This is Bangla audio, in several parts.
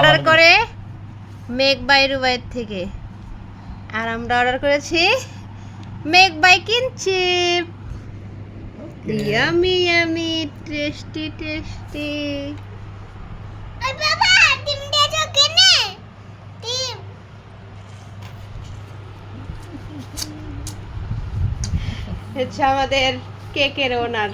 অর্ডার করে মেক বাই রুবাইয়ের থেকে, আর আমরা অর্ডার করেছি মেক বাই কিনচিপ। Yummy yummy, tasty tasty. ওই বাবা ডিম দিয়েছো কেনে? ডিম। হচ্ছে আমাদের কেকের ওনার।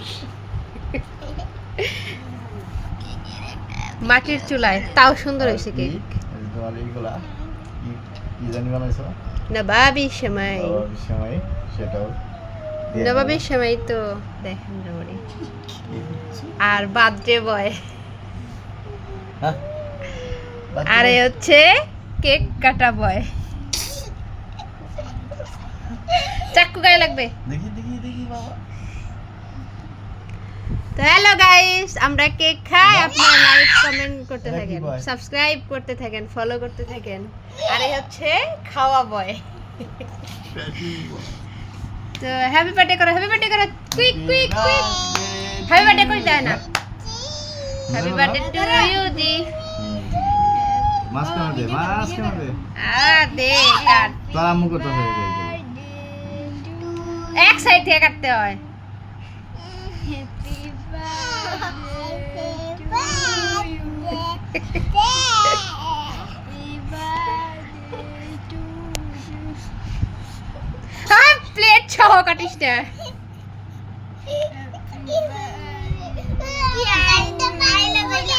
মাটির চুলায়, তাও সুন্দর হয়েছে কেক। তোমার এইগুলা কি জানি বানাইছো? নবাবি সেমাই। সেটাও নবাবি সেমাই তো দেখেন মোটামুটি। আর বার্থডে বয়, আর এই হচ্ছে কেক কাটা বয়। চাকু গায়ে লাগবে। দেখি দেখি দেখি বাবা। তো হ্যালো গাইস, আমরা কেক খাই, আপনারা লাইক কমেন্ট করতে এটা কি থাকেন, boy? সাবস্ক্রাইব করতে থাকেন, ফলো করতে থাকেন। আর এই হচ্ছে খাওয়া বয়। তো হ্যাপি বার্থডে করো, হ্যাপি বার্থডে করো, quick quick quick. Happy birthday করে দেয় না। হ্যাপি বার্থডে টু ইউ দি। মাছ কেন দে, মাছ কেন দে। দে কাট। তোর আম্মু কত হয়ে গেছে? এক সাইড থেকে কাটতে হয়। প্লেট সহ কাটিস না। কি আইটা পাইলে বলে